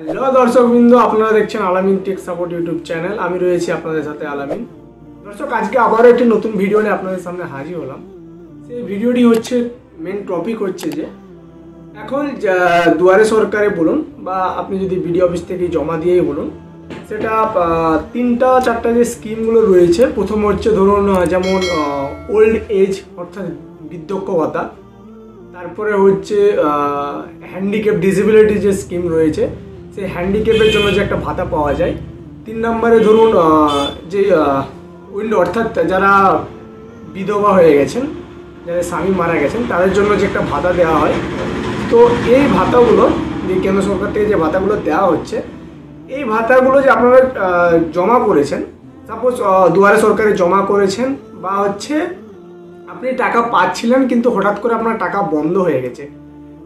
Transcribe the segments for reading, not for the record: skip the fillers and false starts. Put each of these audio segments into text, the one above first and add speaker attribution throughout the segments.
Speaker 1: Hello দর্শকবৃন্দ, আপনারা দেখছেন আলামিন টেক সাপোর্ট ইউটিউব চ্যানেল। আমি রয়েছি আপনাদের সাথে আলামিন। দর্শক, আজকে আবারও একটি নতুন ভিডিও নিয়ে আপনাদের সামনে হাজির হলাম। সেই ভিডিওটি হচ্ছে, মেন টপিক হচ্ছে যে এখন দুয়ারে সরকারে বলুন বা আপনি যদি বিডিও অফিস থেকে জমা দিয়েই বলুন, সেটা তিনটা চারটা যে স্কিমগুলো রয়েছে। প্রথম হচ্ছে ধরুন যেমন ওল্ড এজ অর্থাৎ বৃদ্ধক্য ভাতা, তারপরে হচ্ছে হ্যান্ডিক্যাপ ডিসেবিলিটি যে স্কিম রয়েছে, সেই হ্যান্ডিক্যাপের জন্য যে একটা ভাতা পাওয়া যায়। 3 নম্বরে ধরুন যে উইন্ডো অর্থাৎ যারা বিধবা হয়ে গেছেন, যারা স্বামী মারা গেছেন, তাদের জন্য যে একটা ভাতা দেওয়া হয়। তো এই ভাতাগুলো যে কেন্দ্র সরকার থেকে যে ভাতাগুলো দেওয়া হচ্ছে, এই ভাতাগুলো যে আপনারা জমা করেছেন, সাপোজ দুয়ারে সরকারে জমা করেছেন বা হচ্ছে আপনি টাকা পাচ্ছিলেন কিন্তু হঠাৎ করে আপনার টাকা বন্ধ হয়ে গেছে,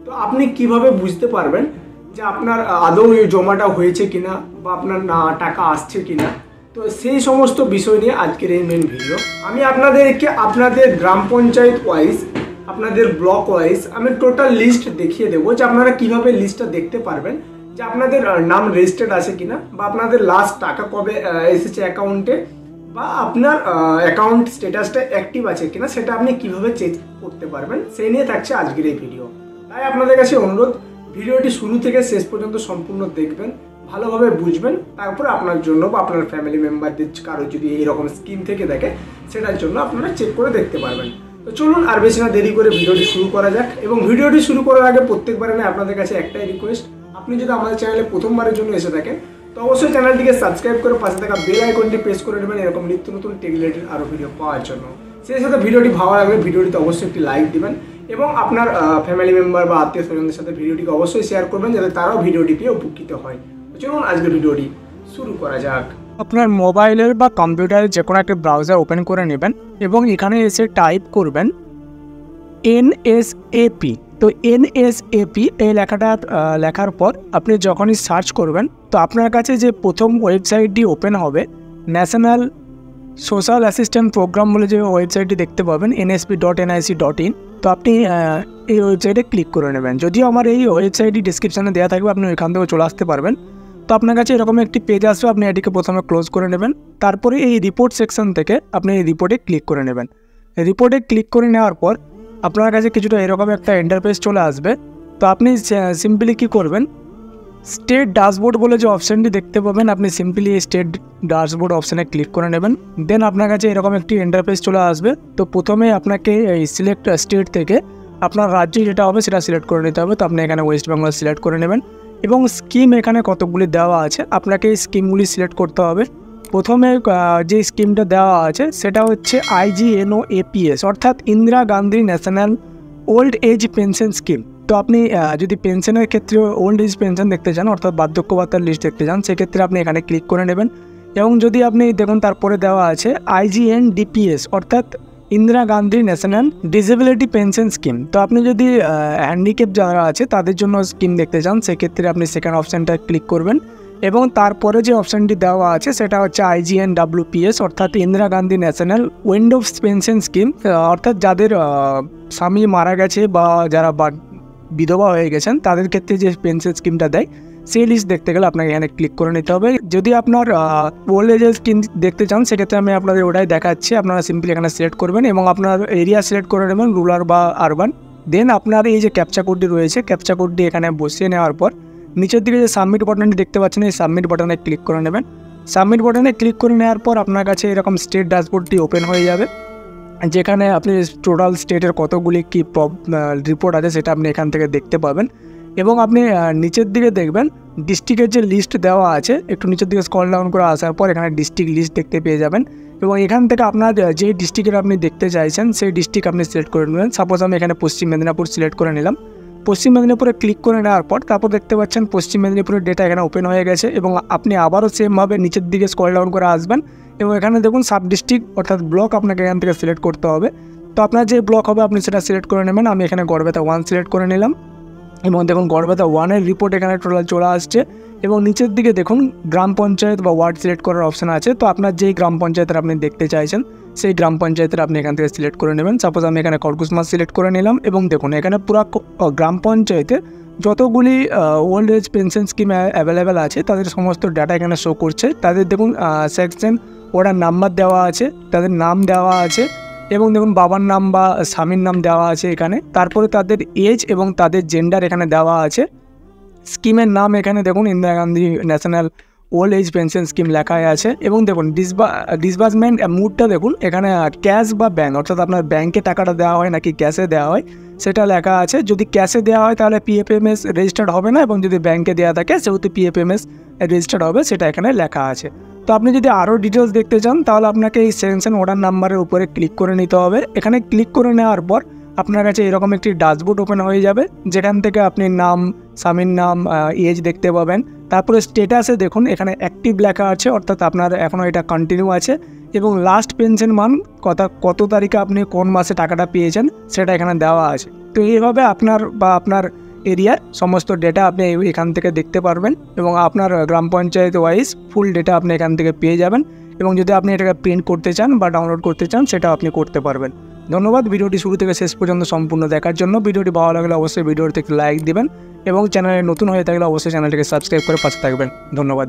Speaker 1: তো আপনি কিভাবে বুঝতে পারবেন যে আপনার আদৌ এই জমাটা হয়েছে কিনা বা আপনার টাকা আসছে কিনা? তো সেই সমস্ত বিষয় নিয়ে আজকের এই মেন ভিডিও। আমি আপনাদেরকে আপনাদের গ্রাম পঞ্চায়েত ওয়াইজ, আপনাদের ব্লক ওয়াইজ আমি টোটাল লিস্ট দেখিয়ে দেবো যে আপনারা কিভাবে লিস্টটা দেখতে পারবেন যে আপনাদের নাম রেজিস্টার্ড আছে কিনা বা আপনাদের লাস্ট টাকা কবে এসেছে অ্যাকাউন্টে বা আপনার অ্যাকাউন্ট স্ট্যাটাসটা অ্যাক্টিভ আছে কিনা, সেটা আপনি কিভাবে চেক করতে পারবেন, সেই নিয়ে থাকছে আজকের এই ভিডিও। তাই আপনাদের কাছে অনুরোধ, ভিডিওটি শুরু থেকে শেষ পর্যন্ত সম্পূর্ণ দেখবেন, ভালোভাবে বুঝবেন, তারপর আপনার জন্য বা আপনার ফ্যামিলি মেম্বারদের কারো যদি এইরকম স্কিম থেকে দেখে, সেটার জন্য আপনারা চেক করে দেখতে পারবেন। তো চলুন আর বেশি না দেরি করে ভিডিওটি শুরু করা যাক। এবং ভিডিওটি শুরু করার আগে প্রত্যেকবারে না আপনাদের কাছে একটাই রিকোয়েস্ট, আপনি যদি আমাদের চ্যানেলে প্রথমবারের জন্য এসে থাকেন তো অবশ্যই চ্যানেলটিকে সাবস্ক্রাইব করে পাশে থাকা বেল আইকনটি প্রেস করে নেবেন এরকম নিত্য নতুন টেক রিলেটেড আরও ভিডিও পাওয়ার জন্য। সেই সাথে ভিডিওটি ভালো লাগলে ভিডিওটিতে অবশ্যই একটি লাইক দিবেন এবং আপনার ফ্যামিলি মেম্বার বা আত্মীয় স্বজনদের সাথে ভিডিওটিকে অবশ্যই শেয়ার করবেন যাতে তারাও ভিডিওটি পেয়ে উপকৃত হয়। তো চলুন আজকের ভিডিওটি শুরু করা যাক। আপনার মোবাইলের বা কম্পিউটারের যে কোনো একটা ব্রাউজার ওপেন করে নেবেন এবং এখানে এসে টাইপ করবেন NSAP। তো NSAP এই লেখাটা লেখার পর আপনি যখনই সার্চ করবেন, তো আপনার কাছে যে প্রথম ওয়েবসাইটটি ওপেন হবে, ন্যাশনাল সোশ্যাল অ্যাসিস্ট্যান্ট প্রোগ্রাম বলে যে ওয়েবসাইটটি দেখতে পাবেন, nsp.nic.in। তো আপনি এই ওয়েবসাইটে ক্লিক করে নেবেন। যদিও আমার এই ওয়েবসাইটটি ডিসক্রিপশানে দেওয়া থাকবে, আপনি ওইখান থেকে চলে আসতে পারবেন। তো আপনার কাছে এরকম একটি পেজ আসবে, আপনি এটিকে প্রথমে ক্লোজ করে নেবেন। তারপরে এই রিপোর্ট সেকশন থেকে আপনি এই রিপোর্টে ক্লিক করে নেবেন। রিপোর্টে ক্লিক করে নেওয়ার পর আপনার কাছে কিছুটা এরকম একটা ইন্টারফেস চলে আসবে। তো আপনি সিম্পলি কী করবেন, স্টেট ড্যাশবোর্ড বলে যে অপশানটি দেখতে পাবেন, আপনি সিম্পলি এই স্টেট ড্যাশবোর্ড অপশানে ক্লিক করে নেবেন। দেন আপনার কাছে এরকম একটি ইন্টারফেস চলে আসবে। তো প্রথমে আপনাকে এই সিলেক্ট স্টেট থেকে আপনার রাজ্যে যেটা হবে সেটা সিলেক্ট করে নিতে হবে। তো আপনি এখানে ওয়েস্ট বেঙ্গল সিলেক্ট করে নেবেন এবং স্কিম এখানে কতগুলি দেওয়া আছে আপনাকে এই স্কিমগুলি সিলেক্ট করতে হবে। প্রথমে যে স্কিমটা দেওয়া আছে সেটা হচ্ছে IGNOAPS অর্থাৎ Indira Gandhi national old age pension scheme. তো আপনি যদি পেনশনের ক্ষেত্রে ওল্ড এজ পেনশন দেখতে চান অর্থাৎ বার্ধক্য ভাতার লিস্ট দেখতে চান, সেক্ষেত্রে আপনি এখানে ক্লিক করে নেবেন। এবং যদি আপনি দেখুন তারপরে দেওয়া আছে IGNDPS অর্থাৎ Indira Gandhi national disability pension scheme. তো আপনি যদি হ্যান্ডিক্যাপ যারা আছে তাদের জন্য স্কিম দেখতে চান, সেক্ষেত্রে আপনি সেকেন্ড অপশানটা ক্লিক করবেন। এবং তারপরে যে অপশানটি দেওয়া আছে সেটা হচ্ছে IGNWPS অর্থাৎ Indira Gandhi national Windows pension scheme অর্থাৎ যাদের স্বামী মারা গেছে বা যারা বিধবা হয়ে গেছেন তাদের ক্ষেত্রে যে পেনশন স্কিমটা দেয়, সেই লিস্ট দেখতে গেলে আপনাকে এখানে ক্লিক করে নিতে হবে। যদি আপনার ওল্ড এজের স্কিম দেখতে চান, সেক্ষেত্রে আমি আপনাদের ওটাই দেখাচ্ছি। আপনারা সিম্পলি এখানে সিলেক্ট করবেন এবং আপনার এরিয়া সিলেক্ট করে নেবেন, রুরাল বা আরবান। দেন আপনার এই যে ক্যাপচা কোডটি রয়েছে, ক্যাপচা কোডটি এখানে বসিয়ে নেওয়ার পর নিচের দিকে যে সাবমিট বাটনটি দেখতে পাচ্ছেন, এই সাবমিট বাটনে ক্লিক করে নেবেন। সাবমিট বাটনে ক্লিক করে নেওয়ার পর আপনার কাছে এরকম স্টেট ড্যাশবোর্ডটি ওপেন হয়ে যাবে, যেখানে আপনি টোটাল স্টেটের কতগুলি কী রিপোর্ট আছে সেটা আপনি এখান থেকে দেখতে পাবেন। এবং আপনি নিচের দিকে দেখবেন ডিস্ট্রিক্টের যে লিস্ট দেওয়া আছে, একটু নিচের দিকে স্ক্রল ডাউন করে আসার পর এখানে ডিস্ট্রিক্ট লিস্ট দেখতে পেয়ে যাবেন। এবং এখান থেকে আপনার যে ডিস্ট্রিক্টের আপনি দেখতে চাইছেন সেই ডিস্ট্রিক্ট আপনি সিলেক্ট করে নেবেন। সাপোজ আমি এখানে পশ্চিম মেদিনীপুর সিলেক্ট করে নিলাম। পশ্চিম মেদিনীপুরে ক্লিক করে নেওয়ার পর তারপর দেখতে পাচ্ছেন পশ্চিম মেদিনীপুরের ডেটা এখানে ওপেন হয়ে গেছে। এবং আপনি আবারও সেমভাবে নিচের দিকে স্ক্রল ডাউন করে আসবেন এবং এখানে দেখুন সাব ডিস্ট্রিক্ট অর্থাৎ ব্লক আপনাকে এখান থেকে সিলেক্ট করতে হবে। তো আপনার যে ব্লক হবে আপনি সেটা সিলেক্ট করে নেবেন। আমি এখানে গড়বেতা 1 সিলেক্ট করে নিলাম এবং দেখুন গড়বেতা 1-এর রিপোর্ট এখানে টোটাল চলে আসছে। এবং নিচের দিকে দেখুন গ্রাম পঞ্চায়েত বা ওয়ার্ড সিলেক্ট করার অপশান আছে। তো আপনার যেই গ্রাম পঞ্চায়েতের আপনি দেখতে চাইছেন সেই গ্রাম পঞ্চায়েতের আপনি এখান থেকে সিলেক্ট করে নেবেন। সাপোজ আমি এখানে খড়কুসমা সিলেক্ট করে নিলাম এবং দেখুন এখানে পুরো গ্রাম পঞ্চায়েতে যতগুলি old age pension scheme available আছে তাদের সমস্ত ডাটা এখানে শো করছে। তাদের দেখুন সেকশন ওটার নাম্বার দেওয়া আছে, তাদের নাম দেওয়া আছে এবং দেখুন বাবার নাম বা স্বামীর নাম দেওয়া আছে এখানে। তারপরে তাদের এজ এবং তাদের জেন্ডার এখানে দেওয়া আছে। স্কিমের নাম এখানে দেখুন Indira Gandhi national old age pension scheme লেখা আছে এবং দেখুন ডিসবার্সমেন্ট মুডটা দেখুন এখানে ক্যাশ বা ব্যাঙ্ক, অর্থাৎ আপনার ব্যাঙ্কে টাকাটা দেওয়া হয় নাকি ক্যাশে দেওয়া হয় সেটা লেখা আছে। যদি ক্যাশে দেওয়া হয় তাহলে পিএফএমএস রেজিস্টার্ড হবে না, এবং যদি ব্যাঙ্কে দেওয়া থাকে সেহেতু পিএফএমএস রেজিস্টার্ড হবে, সেটা এখানে লেখা আছে। তো আপনি যদি আরও ডিটেলস দেখতে চান তাহলে আপনাকে এই সেকশন অর্ডার নাম্বারের উপরে ক্লিক করে নিতে হবে। এখানে ক্লিক করে নেওয়ার পর আপনার কাছে এরকম একটি ড্যাশবোর্ড ওপেন হয়ে যাবে, যেখান থেকে আপনি নাম, স্বামীর নাম, এজ দেখতে পাবেন। তারপরে স্টেটাসে দেখুন এখানে অ্যাক্টিভ লেখা আছে, অর্থাৎ আপনার এখনও এটা কন্টিনিউ আছে, এবং লাস্ট পেনশন মান কত তারিখে আপনি কোন মাসে টাকাটা পেয়েছেন সেটা এখানে দেওয়া আছে। তো এইভাবে আপনার এরিয়ার সমস্ত ডেটা আপনি এখান থেকে দেখতে পারবেন এবং আপনার গ্রাম পঞ্চায়েত ওয়াইজ ফুল ডেটা আপনি এখান থেকে পেয়ে যাবেন। এবং যদি আপনি এটাকে প্রিন্ট করতে চান বা ডাউনলোড করতে চান সেটাও আপনি করতে পারবেন। ধন্যবাদ ভিডিওটি শুরু থেকে শেষ পর্যন্ত সম্পূর্ণ দেখার জন্য। ভিডিওটি ভালো লাগলে অবশ্যই ভিডিওটিতে একটি লাইক দিবেন এবং চ্যানেলে নতুন হয়ে থাকলে অবশ্যই চ্যানেলটিকে সাবস্ক্রাইব করে পাশে থাকবেন। ধন্যবাদ।